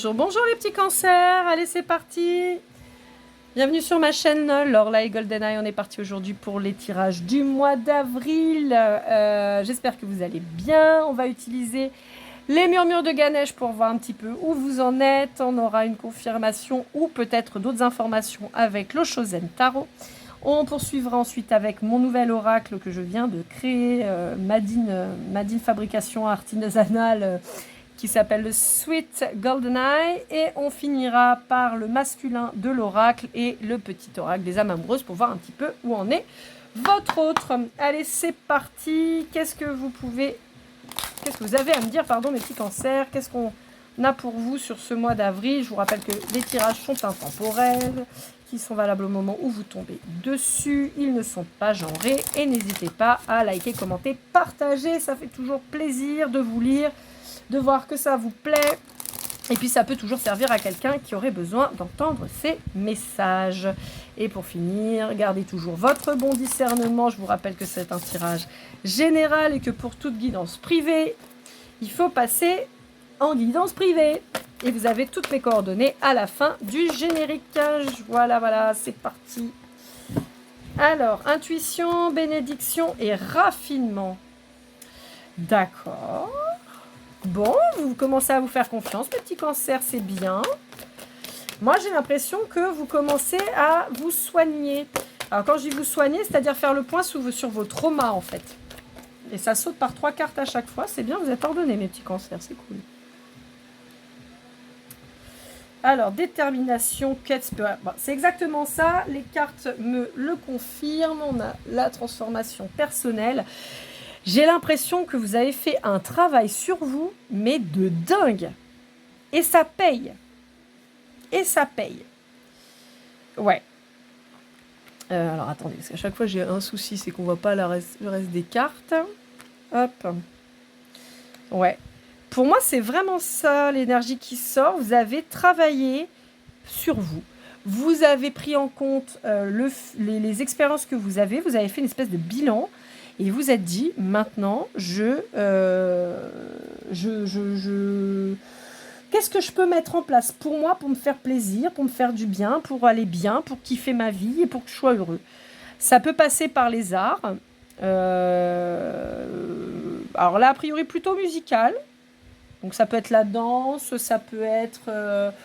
Bonjour, bonjour les petits cancers. Allez, c'est parti. Bienvenue sur ma chaîne Lorelai GoldenEye. On est parti aujourd'hui pour les tirages du mois d'avril. J'espère que vous allez bien. On va utiliser les murmures de Ganesh pour voir un petit peu où vous en êtes. On aura une confirmation ou peut-être d'autres informations avec l'Osho Zen Tarot. On poursuivra ensuite avec mon nouvel oracle que je viens de créer, Madine Fabrication Artisanale, qui s'appelle le Sweet GoldenEye. Et on finira par le masculin de l'oracle et le petit oracle des âmes amoureuses pour voir un petit peu où en est votre autre. Allez, c'est parti. Qu'est-ce que vous avez à me dire, pardon, mes petits cancers? Qu'est-ce qu'on a pour vous sur ce mois d'avril? Je vous rappelle que les tirages sont intemporels, qui sont valables au moment où vous tombez dessus. Ils ne sont pas genrés. Et n'hésitez pas à liker, commenter, partager. Ça fait toujours plaisir de vous lire, de voir que ça vous plaît. Et puis ça peut toujours servir à quelqu'un qui aurait besoin d'entendre ces messages. Et pour finir, gardez toujours votre bon discernement. Je vous rappelle que c'est un tirage général et que pour toute guidance privée, il faut passer en guidance privée. Et vous avez toutes mes coordonnées à la fin du générique. Voilà, c'est parti. Alors, intuition, bénédiction et raffinement. D'accord. Bon, vous commencez à vous faire confiance, petit cancer, c'est bien. Moi, j'ai l'impression que vous commencez à vous soigner. Alors, quand je dis vous soigner, c'est-à-dire faire le point sur vos traumas, en fait. Et ça saute par 3 cartes à chaque fois. C'est bien, vous êtes ordonnés, mes petits cancers, c'est cool. Alors, détermination, quête. Bon, c'est exactement ça. Les cartes me le confirment. On a la transformation personnelle. J'ai l'impression que vous avez fait un travail sur vous, mais de dingue. Et ça paye. Ouais. Alors, attendez, parce qu'à chaque fois, j'ai un souci, c'est qu'on ne voit pas le reste des cartes. Hop. Ouais. Pour moi, c'est vraiment ça, l'énergie qui sort. Vous avez travaillé sur vous. Vous avez pris en compte les expériences que vous avez. Vous avez fait une espèce de bilan. Et vous êtes dit, maintenant, qu'est-ce que je peux mettre en place pour moi, pour me faire plaisir, pour me faire du bien, pour aller bien, pour kiffer ma vie et pour que je sois heureux. Ça peut passer par les arts. Alors là, a priori, plutôt musical. Donc ça peut être la danse, ça peut être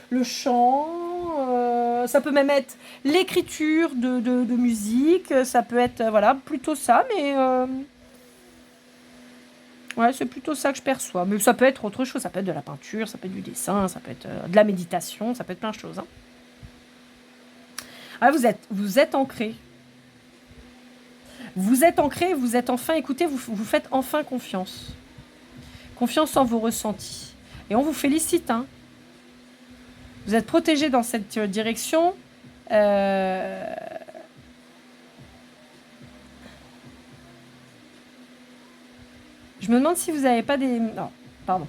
le chant, ça peut même être l'écriture de musique, ça peut être, voilà, plutôt ça, mais ouais, c'est plutôt ça que je perçois. Mais ça peut être autre chose, ça peut être de la peinture, ça peut être du dessin, ça peut être de la méditation, ça peut être plein de choses. Hein. Ah, vous êtes ancré. Vous êtes ancré, vous êtes enfin écouté, vous faites enfin confiance. Confiance en vos ressentis. Et on vous félicite. Hein. Vous êtes protégé dans cette direction. Je me demande si vous n'avez pas des... Non, pardon.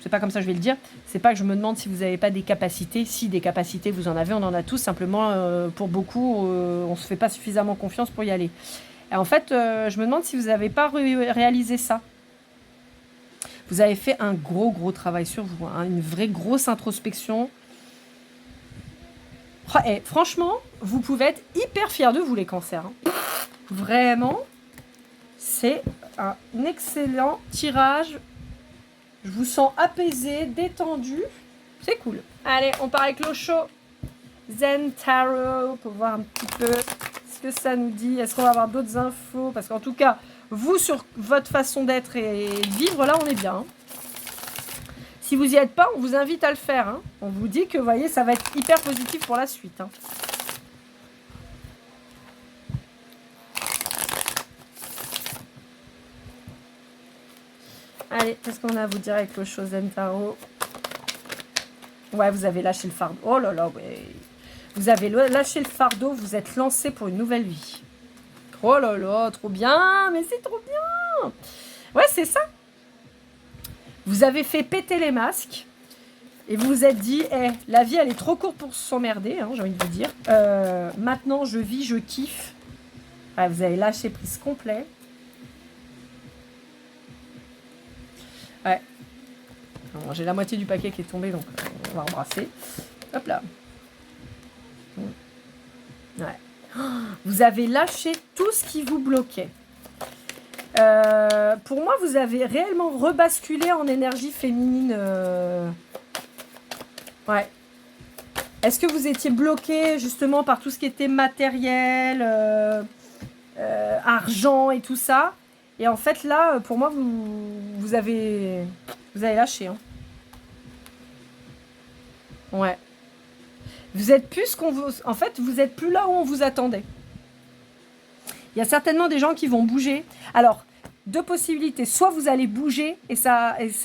C'est pas comme ça que je vais le dire. C'est pas que je me demande si vous n'avez pas des capacités. Si des capacités, vous en avez, on en a tous. Simplement, pour beaucoup, on ne se fait pas suffisamment confiance pour y aller. Et en fait, je me demande si vous n'avez pas réalisé ça. Vous avez fait un gros travail sur vous, hein, une vraie grosse introspection. Et franchement, vous pouvez être hyper fiers de vous, les cancers. Hein. Vraiment, c'est un excellent tirage. Je vous sens apaisé, détendu. C'est cool. Allez, on part avec l'Osho Zen Tarot pour voir un petit peu ce que ça nous dit. Est-ce qu'on va avoir d'autres infos? Parce qu'en tout cas, vous, sur votre façon d'être et vivre, là, on est bien. Hein. Si vous n'y êtes pas, on vous invite à le faire. Hein. On vous dit que, vous voyez, ça va être hyper positif pour la suite. Hein. Allez, qu'est-ce qu'on a à vous dire avec le Zen Tarot? Ouais, vous avez lâché le fardeau. Oh là là, ouais. Vous avez lâché le fardeau, vous êtes lancé pour une nouvelle vie. Oh là là, trop bien, mais c'est trop bien. Ouais, c'est ça. Vous avez fait péter les masques et vous vous êtes dit, la vie, elle est trop courte pour s'emmerder, hein, j'ai envie de vous dire. Maintenant, je vis, je kiffe. Ouais, vous avez lâché prise complet. Ouais. Bon, j'ai la moitié du paquet qui est tombé, donc on va embrasser. Hop là. Ouais. Vous avez lâché tout ce qui vous bloquait. Pour moi, vous avez réellement rebasculé en énergie féminine. Ouais. Est-ce que vous étiez bloqué justement par tout ce qui était matériel, argent et tout ça? Et en fait, là, pour moi, vous avez lâché. Hein. Ouais. Vous êtes plus en fait, vous êtes plus là où on vous attendait. Il y a certainement des gens qui vont bouger. Alors, deux possibilités. Soit vous allez bouger, et c'est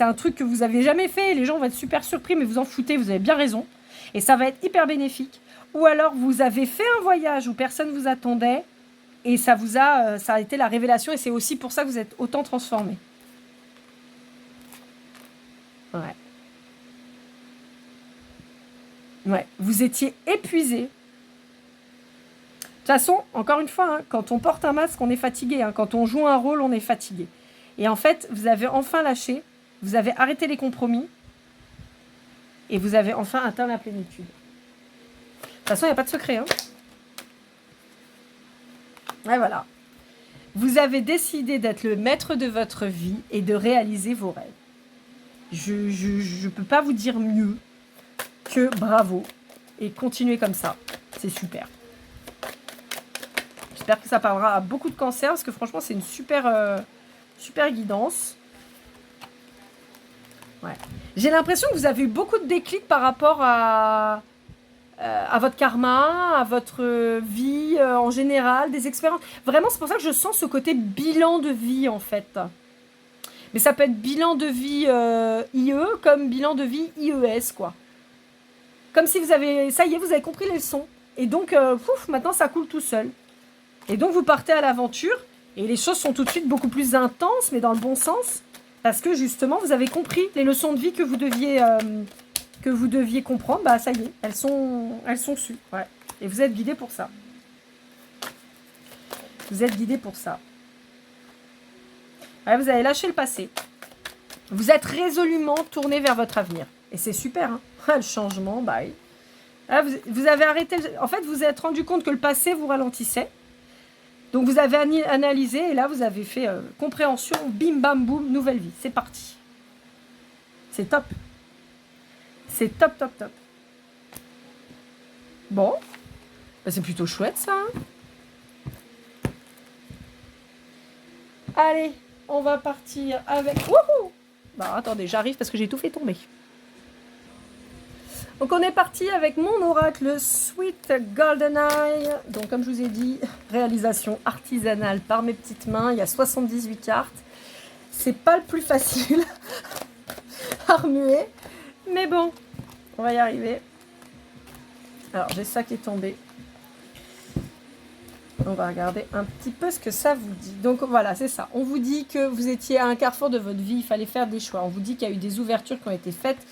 un truc que vous n'avez jamais fait, et les gens vont être super surpris, mais vous en foutez, vous avez bien raison. Et ça va être hyper bénéfique. Ou alors, vous avez fait un voyage où personne ne vous attendait, et ça a été la révélation, et c'est aussi pour ça que vous êtes autant transformé. Ouais. Ouais, vous étiez épuisé. De toute façon, encore une fois, hein, quand on porte un masque, on est fatigué. Hein, quand on joue un rôle, on est fatigué. Et en fait, vous avez enfin lâché, vous avez arrêté les compromis, et vous avez enfin atteint la plénitude. De toute façon, il n'y a pas de secret. Hein. Ouais, voilà. Vous avez décidé d'être le maître de votre vie et de réaliser vos rêves. Je ne peux pas vous dire mieux que bravo. Et continuez comme ça. C'est super. J'espère que ça parlera à beaucoup de cancers, parce que franchement, c'est une super guidance. Ouais. J'ai l'impression que vous avez eu beaucoup de déclics par rapport à votre karma, à votre vie en général, des expériences. Vraiment, c'est pour ça que je sens ce côté bilan de vie, en fait. Mais ça peut être bilan de vie IE comme bilan de vie IES, quoi. Comme si ça y est, vous avez compris les leçons. Et donc, maintenant, ça coule tout seul. Et donc, vous partez à l'aventure, et les choses sont tout de suite beaucoup plus intenses, mais dans le bon sens, parce que, justement, vous avez compris les leçons de vie que vous deviez comprendre. Bah, ça y est, elles sont sues. Ouais. Et vous êtes guidés pour ça. Vous êtes guidés pour ça. Ouais, vous avez lâché le passé. Vous êtes résolument tourné vers votre avenir. Et c'est super, hein. Le changement, bah oui. Là, vous avez arrêté... En fait, vous vous êtes rendu compte que le passé vous ralentissait. Donc, vous avez analysé, et là, vous avez fait compréhension, bim, bam, boum, nouvelle vie. C'est parti. C'est top. C'est top, top, top. Bon. Bah, c'est plutôt chouette, ça. Hein. Allez, on va partir avec... Wouhou! Bah, attendez, j'arrive parce que j'ai tout fait tomber. Donc on est parti avec mon oracle Sweet Golden Eye. Donc comme je vous ai dit, réalisation artisanale par mes petites mains. Il y a 78 cartes. C'est pas le plus facile à remuer. Mais bon, on va y arriver. Alors j'ai ça qui est tombé. On va regarder un petit peu ce que ça vous dit. Donc voilà, c'est ça. On vous dit que vous étiez à un carrefour de votre vie. Il fallait faire des choix. On vous dit qu'il y a eu des ouvertures qui ont été faites.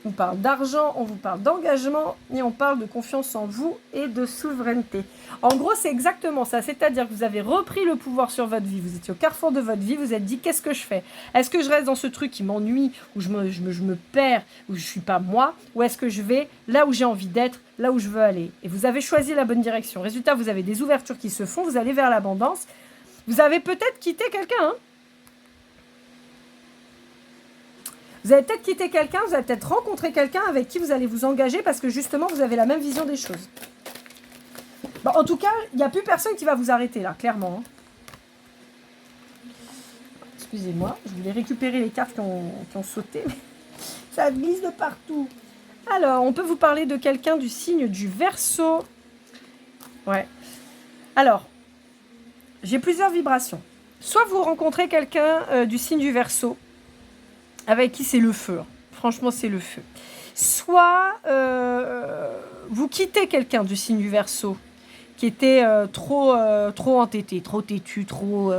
On parle d'argent, on vous parle d'engagement et on parle de confiance en vous et de souveraineté. En gros, c'est exactement ça. C'est-à-dire que vous avez repris le pouvoir sur votre vie. Vous étiez au carrefour de votre vie. Vous êtes dit, qu'est-ce que je fais? Est-ce que je reste dans ce truc qui m'ennuie, où je me perds, où je ne suis pas moi? Ou est-ce que je vais là où j'ai envie d'être, là où je veux aller? Et vous avez choisi la bonne direction. Résultat, vous avez des ouvertures qui se font. Vous allez vers l'abondance. Vous avez peut-être quitté quelqu'un, hein? Vous avez peut-être quitté quelqu'un, vous avez peut-être rencontré quelqu'un avec qui vous allez vous engager parce que justement, vous avez la même vision des choses. Bon, en tout cas, il n'y a plus personne qui va vous arrêter là, clairement. Hein. Excusez-moi, je voulais récupérer les cartes qui ont sauté. Mais ça glisse de partout. Alors, on peut vous parler de quelqu'un du signe du Verseau. Ouais. Alors, j'ai plusieurs vibrations. Soit vous rencontrez quelqu'un du signe du Verseau, avec qui c'est le feu. Franchement, c'est le feu. Soit vous quittez quelqu'un du signe du Verseau qui était trop entêté, trop têtu, trop,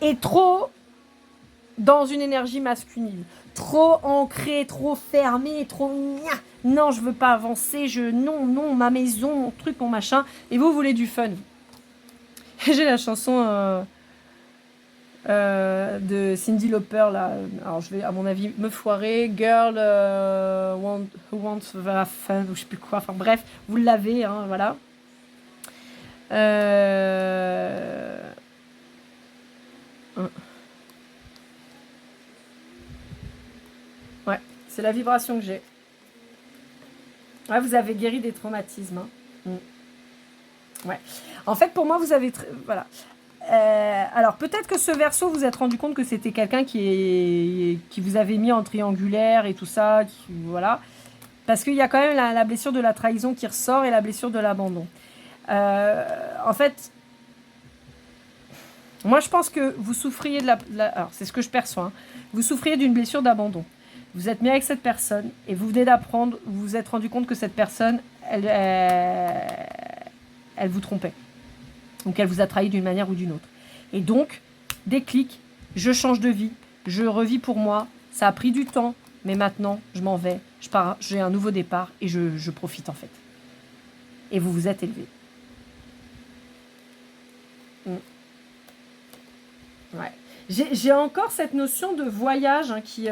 et trop dans une énergie masculine. Trop ancré, trop fermé, trop... Non, je veux pas avancer, non, ma maison, mon truc, mon machin. Et vous voulez du fun. J'ai la chanson... de Cyndi Lauper, là. Alors, je vais, à mon avis, me foirer. Girl who wants the fun, ou je sais plus quoi. Enfin, bref, vous l'avez, hein, voilà. Ouais, c'est la vibration que j'ai. Ouais, vous avez guéri des traumatismes. Hein. Ouais. En fait, pour moi, vous avez... Voilà. Alors, peut-être que ce verso, vous êtes rendu compte que c'était quelqu'un qui vous avait mis en triangulaire et tout ça. Voilà. Parce qu'il y a quand même la blessure de la trahison qui ressort et la blessure de l'abandon. En fait, moi, je pense que vous souffriez de alors, c'est ce que je perçois. Hein. Vous souffriez d'une blessure d'abandon. Vous êtes mis avec cette personne et vous venez d'apprendre, vous vous êtes rendu compte que cette personne, elle vous trompait. Donc, elle vous a trahi d'une manière ou d'une autre. Et donc, déclic, je change de vie, je revis pour moi. Ça a pris du temps, mais maintenant, je m'en vais. Je pars, j'ai un nouveau départ et je profite en fait. Et vous vous êtes élevé. Ouais. J'ai encore cette notion de voyage hein, qui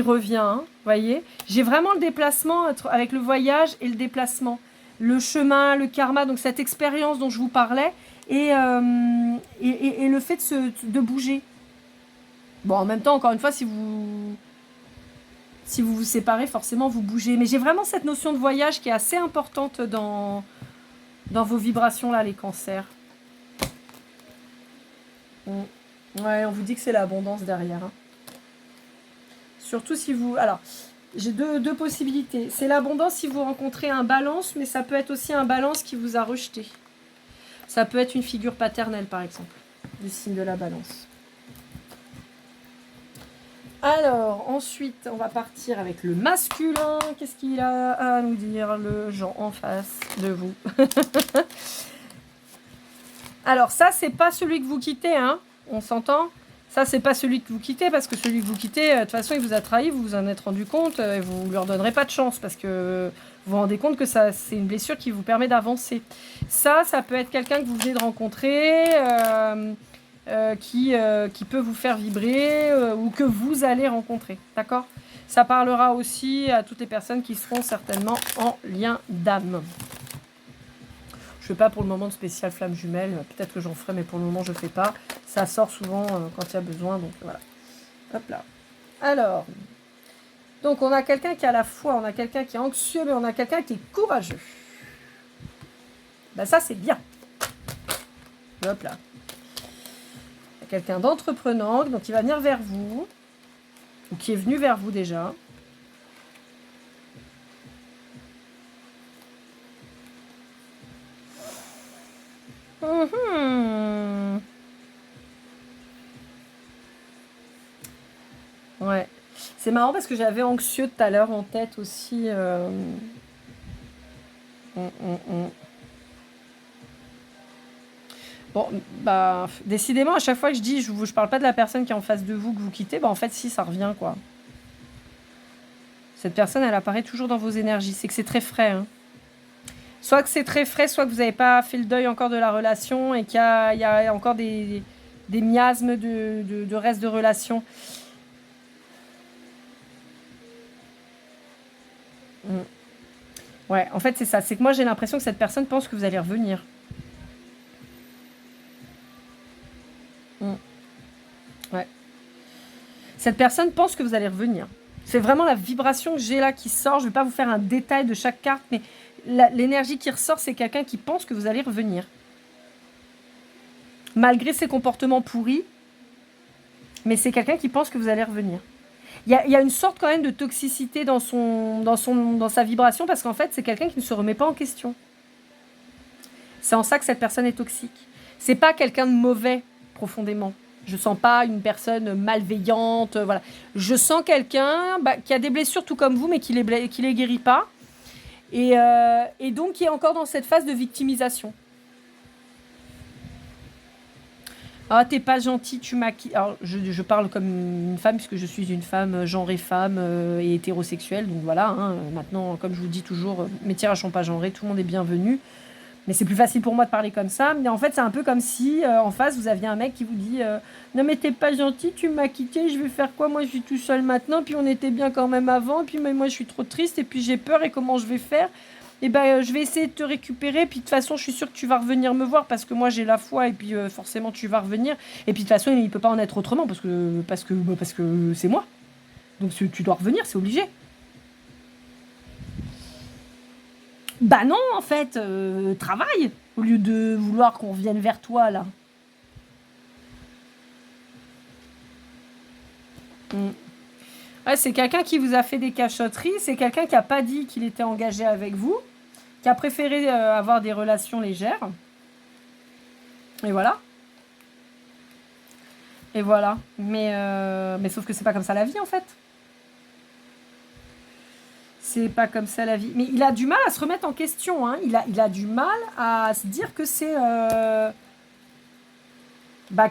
revient, hein, voyez. J'ai vraiment le déplacement avec le voyage et le déplacement. Le chemin, le karma, donc cette expérience dont je vous parlais, et le fait de bouger. Bon, en même temps, encore une fois, si vous vous séparez, forcément, vous bougez. Mais j'ai vraiment cette notion de voyage qui est assez importante dans vos vibrations, là, les cancers. Ouais, on vous dit que c'est l'abondance derrière. Hein. Surtout si vous... Alors, j'ai deux possibilités. C'est l'abondance si vous rencontrez un balance, mais ça peut être aussi un balance qui vous a rejeté. Ça peut être une figure paternelle, par exemple, du signe de la balance. Alors, ensuite, on va partir avec le masculin. Qu'est-ce qu'il a à nous dire, le Jean en face de vous? Alors, ça, c'est pas celui que vous quittez, hein. On s'entend? Ça, c'est pas celui que vous quittez, parce que celui que vous quittez, de toute façon, il vous a trahi, vous vous en êtes rendu compte, et vous ne lui redonnerez pas de chance, parce que vous vous rendez compte que ça, c'est une blessure qui vous permet d'avancer. Ça peut être quelqu'un que vous venez de rencontrer, qui peut vous faire vibrer, ou que vous allez rencontrer, d'accord? Ça parlera aussi à toutes les personnes qui seront certainement en lien d'âme. Je ne fais pas pour le moment de spécial flamme jumelle. Peut-être que j'en ferai, mais pour le moment, je ne fais pas. Ça sort souvent quand il y a besoin. Donc, voilà. Hop là. Alors, donc on a quelqu'un qui a la foi, on a quelqu'un qui est anxieux, mais on a quelqu'un qui est courageux. Ben ça, c'est bien. Hop là. Il y a quelqu'un d'entreprenant, donc il va venir vers vous, ou qui est venu vers vous déjà. Ouais. C'est marrant parce que j'avais anxieux tout à l'heure en tête aussi. Bon, bah, décidément, à chaque fois que je dis, je parle pas de la personne qui est en face de vous, que vous quittez, bah en fait, si, ça revient, quoi. Cette personne, elle apparaît toujours dans vos énergies. C'est que c'est très frais, hein. Soit que c'est très frais, soit que vous n'avez pas fait le deuil encore de la relation et qu'il y a encore des miasmes de reste de relation. Ouais, en fait, c'est ça. C'est que moi, j'ai l'impression que cette personne pense que vous allez revenir. Ouais. Cette personne pense que vous allez revenir. C'est vraiment la vibration que j'ai là qui sort. Je ne vais pas vous faire un détail de chaque carte, mais l'énergie qui ressort, c'est quelqu'un qui pense que vous allez revenir. Malgré ses comportements pourris, mais c'est quelqu'un qui pense que vous allez revenir. Il y a une sorte quand même de toxicité dans sa vibration, parce qu'en fait, c'est quelqu'un qui ne se remet pas en question. C'est en ça que cette personne est toxique. C'est pas quelqu'un de mauvais, profondément. Je sens pas une personne malveillante, voilà. Je sens quelqu'un qui a des blessures tout comme vous, mais qui les guérit pas. Et donc qui est encore dans cette phase de victimisation. Ah, t'es pas gentil, tu m'as... Alors, je parle comme une femme, puisque je suis une femme genrée femme et hétérosexuelle. Donc voilà, hein, maintenant, comme je vous dis toujours, mes tirages sont pas genrés, tout le monde est bienvenu. Mais c'est plus facile pour moi de parler comme ça. Mais en fait, c'est un peu comme si en face, vous aviez un mec qui vous dit non, mais t'es pas gentil, tu m'as quitté, je vais faire quoi? Moi, je suis tout seul maintenant. Puis on était bien quand même avant. Puis mais moi, je suis trop triste. Et puis j'ai peur. Et comment je vais faire? Et ben, je vais essayer de te récupérer. Puis de toute façon, je suis sûre que tu vas revenir me voir parce que moi, j'ai la foi. Et puis forcément, tu vas revenir. Et puis de toute façon, il peut pas en être autrement parce que c'est moi. Donc tu dois revenir, c'est obligé. Bah non, en fait, travaille au lieu de vouloir qu'on revienne vers toi, là. Mm. Ouais, c'est quelqu'un qui vous a fait des cachotteries, c'est quelqu'un qui n'a pas dit qu'il était engagé avec vous, qui a préféré avoir des relations légères. Et voilà. Et voilà. Mais sauf que c'est pas comme ça la vie, en fait. C'est pas comme ça la vie. Mais il a du mal à se remettre en question. Hein. Il a du mal à se dire que c'est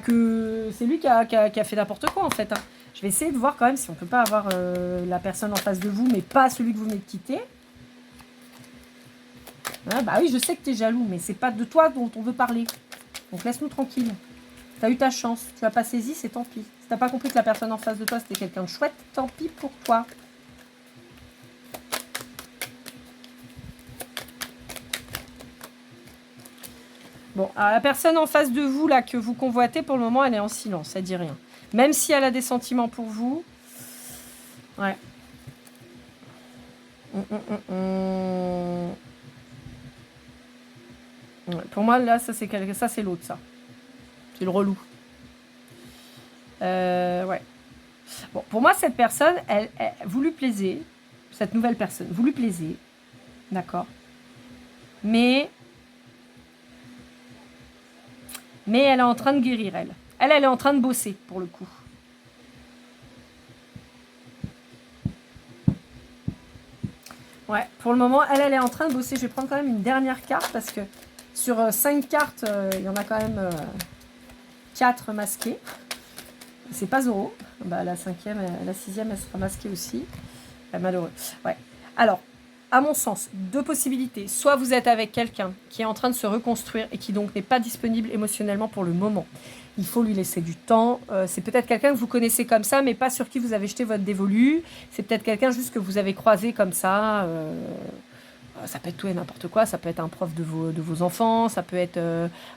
que c'est lui qui a fait n'importe quoi en fait. Hein. Je vais essayer de voir quand même si on peut pas avoir la personne en face de vous, mais pas celui que vous venez de quitter. Hein, bah oui, je sais que tu es jaloux, mais c'est pas de toi dont on veut parler. Donc laisse-nous tranquille. T'as eu ta chance, tu l'as pas saisi, c'est tant pis. Si t'as pas compris que la personne en face de toi c'était quelqu'un de chouette, tant pis pour toi. Bon, alors la personne en face de vous, là, que vous convoitez, pour le moment, elle est en silence, elle dit rien. Même si elle a des sentiments pour vous. Ouais. Ouais, pour moi, là, ça, c'est l'autre, ça. C'est le relou. Ouais. Bon, pour moi, cette personne, vous lui plaisez. Cette nouvelle personne, vous lui plaisez. D'accord. Mais elle est en train de guérir, elle. Elle est en train de bosser, pour le coup. Ouais, pour le moment, elle est en train de bosser. Je vais prendre quand même une dernière carte parce que sur 5 cartes, il y en a quand même 4 masquées. C'est pas Zoro. Bah, la 6e, elle sera masquée aussi. Malheureux. Ouais. Alors, à mon sens, 2 possibilités. Soit vous êtes avec quelqu'un qui est en train de se reconstruire et qui donc n'est pas disponible émotionnellement pour le moment. Il faut lui laisser du temps. C'est peut-être quelqu'un que vous connaissez comme ça, mais pas sur qui vous avez jeté votre dévolu. C'est peut-être quelqu'un juste que vous avez croisé comme ça. Ça peut être tout et n'importe quoi. Ça peut être un prof de vos enfants. Ça peut être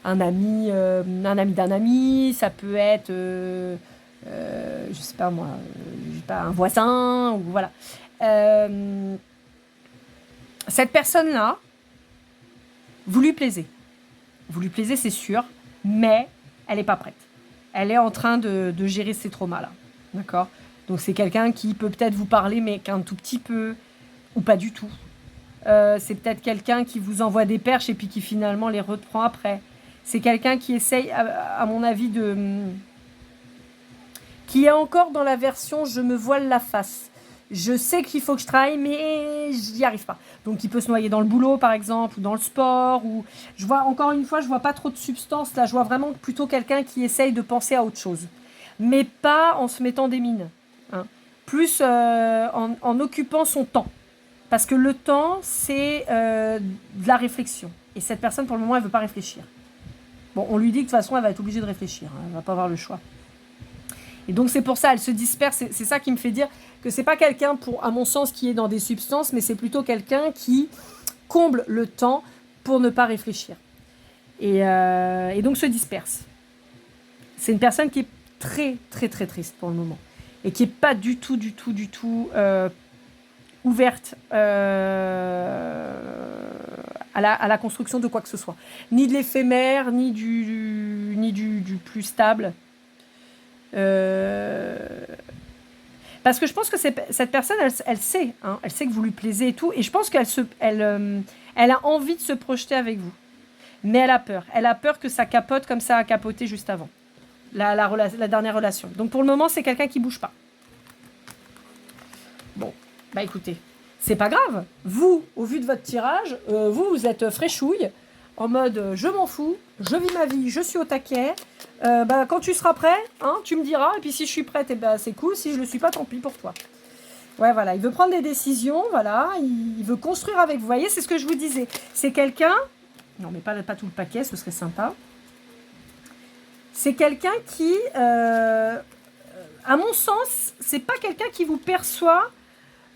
un ami d'un ami. Ça peut être, je sais pas moi, un voisin. Ou voilà. Cette personne-là, vous lui plaisez. Vous lui plaisez, c'est sûr, mais elle n'est pas prête. Elle est en train de gérer ses traumas-là. D'accord? Donc, c'est quelqu'un qui peut peut-être vous parler, mais qu'un tout petit peu, ou pas du tout. C'est peut-être quelqu'un qui vous envoie des perches et puis qui finalement les reprend après. C'est quelqu'un qui essaye, à mon avis, qui est encore dans la version « je me voile la face ». Je sais qu'il faut que je travaille, mais je n'y arrive pas. Donc, il peut se noyer dans le boulot, par exemple, ou dans le sport. Ou je vois, encore une fois, je vois pas trop de substance. Là, je vois vraiment plutôt quelqu'un qui essaye de penser à autre chose. Mais pas en se mettant des mines. Hein. Plus en occupant son temps. Parce que le temps, c'est de la réflexion. Et cette personne, pour le moment, elle ne veut pas réfléchir. Bon, on lui dit que de toute façon, elle va être obligée de réfléchir. Hein. Elle ne va pas avoir le choix. Et donc, c'est pour ça, elle se disperse. C'est ça qui me fait dire que c'est pas quelqu'un, à mon sens, qui est dans des substances, mais c'est plutôt quelqu'un qui comble le temps pour ne pas réfléchir. Et donc, se disperse. C'est une personne qui est très, très, très triste pour le moment. Et qui n'est pas du tout ouverte à la construction de quoi que ce soit. Ni de l'éphémère, ni du plus stable. Parce que je pense que cette personne, elle sait, hein, elle sait que vous lui plaisez et tout, et je pense qu'elle a envie de se projeter avec vous, mais elle a peur. Elle a peur que ça capote comme ça a capoté juste avant, la dernière relation. Donc pour le moment, c'est quelqu'un qui bouge pas. Bon, bah écoutez, c'est pas grave. Vous, au vu de votre tirage, vous êtes fraîchouille, en mode je m'en fous, je vis ma vie, je suis au taquet. Quand tu seras prêt, hein, tu me diras. Et puis si je suis prête, c'est cool. Si je ne le suis pas, tant pis pour toi. Ouais, voilà. Il veut prendre des décisions. Voilà. Il veut construire avec vous. Vous voyez, c'est ce que je vous disais. C'est quelqu'un Non, mais pas tout le paquet, ce serait sympa. C'est quelqu'un qui, à mon sens, c'est pas quelqu'un qui vous perçoit.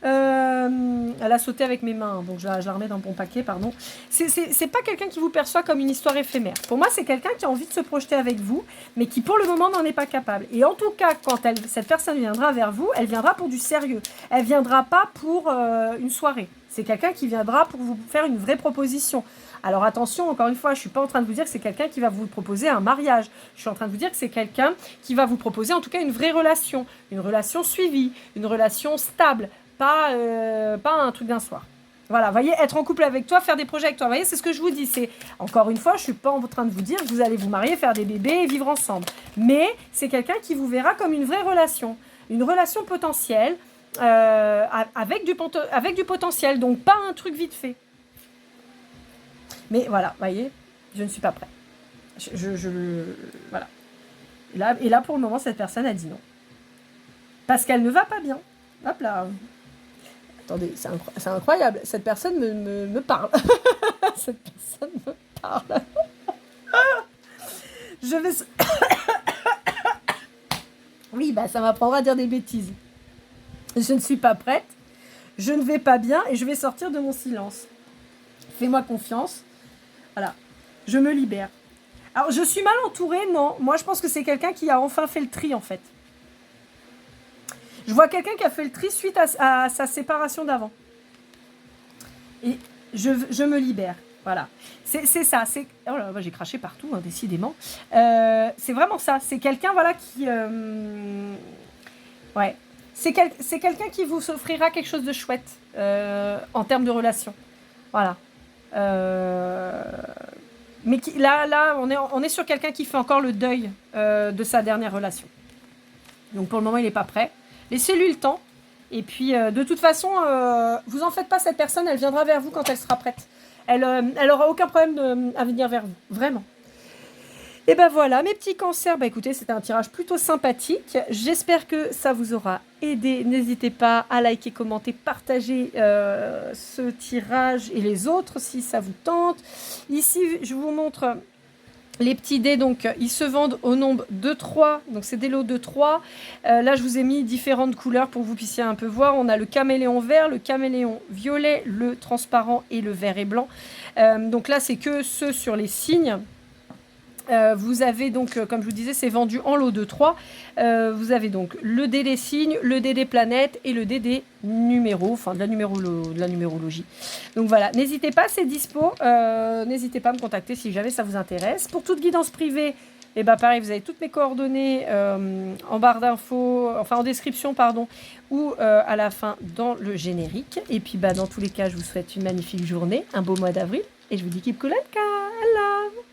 Elle a sauté avec mes mains, donc je la remets dans mon paquet, pardon. C'est pas quelqu'un qui vous perçoit comme une histoire éphémère. Pour moi, c'est quelqu'un qui a envie de se projeter avec vous, mais qui pour le moment n'en est pas capable. Et en tout cas, quand cette personne viendra vers vous, elle viendra pour du sérieux. Elle viendra pas pour une soirée. C'est quelqu'un qui viendra pour vous faire une vraie proposition. Alors attention, encore une fois, je ne suis pas en train de vous dire que c'est quelqu'un qui va vous proposer un mariage. Je suis en train de vous dire que c'est quelqu'un qui va vous proposer en tout cas une vraie relation. Une relation suivie, une relation stable. Pas un truc d'un soir. Voilà, vous voyez, être en couple avec toi, faire des projets avec toi. Vous voyez, c'est ce que je vous dis. C'est, encore une fois, je ne suis pas en train de vous dire que vous allez vous marier, faire des bébés et vivre ensemble. Mais c'est quelqu'un qui vous verra comme une vraie relation. Une relation potentielle, avec du potentiel. Donc, pas un truc vite fait. Mais voilà, vous voyez, je ne suis pas prête. Voilà. Et là, pour le moment, cette personne a dit non. Parce qu'elle ne va pas bien. Hop là. Attendez, c'est incroyable. Cette personne me parle. Cette personne me parle. Je vais... Oui, bah ça m'apprendra à dire des bêtises. Je ne suis pas prête. Je ne vais pas bien et je vais sortir de mon silence. Fais-moi confiance. Voilà. Je me libère. Alors, je suis mal entourée, non. Moi, je pense que c'est quelqu'un qui a enfin fait le tri, en fait. Je vois quelqu'un qui a fait le tri suite à sa séparation d'avant. Et je me libère. Voilà. C'est ça. Oh là, j'ai craché partout, hein, décidément. C'est vraiment ça. C'est quelqu'un, voilà, qui... Ouais. C'est quelqu'un qui vous offrira quelque chose de chouette en termes de relation. Voilà. Mais là, on est sur quelqu'un qui fait encore le deuil de sa dernière relation. Donc pour le moment, il n'est pas prêt. Laissez-lui le temps. Et puis, de toute façon, vous en faites pas, cette personne, elle viendra vers vous quand elle sera prête. Elle aura aucun problème à venir vers vous. Vraiment. Et ben voilà, mes petits cancers. Bah écoutez, c'était un tirage plutôt sympathique. J'espère que ça vous aura aidé. N'hésitez pas à liker, commenter, partager ce tirage et les autres si ça vous tente. Ici, je vous montre... Les petits dés, donc, ils se vendent au nombre de 3. Donc, c'est des lots de 3. Là, je vous ai mis différentes couleurs pour que vous puissiez un peu voir. On a le caméléon vert, le caméléon violet, le transparent et le vert et blanc. Donc là, c'est que ceux sur les signes. Vous avez donc, comme je vous disais, c'est vendu en lot de 3. Vous avez donc le dé des signes, le dé des planètes et le dé des numéros, enfin de la numérologie. Donc voilà, n'hésitez pas, c'est dispo. N'hésitez pas à me contacter si jamais ça vous intéresse. Pour toute guidance privée, et bah pareil, vous avez toutes mes coordonnées en barre d'infos, enfin en description, pardon, ou à la fin dans le générique. Et puis bah dans tous les cas, je vous souhaite une magnifique journée, un beau mois d'avril, et je vous dis keep cool and calm. I love.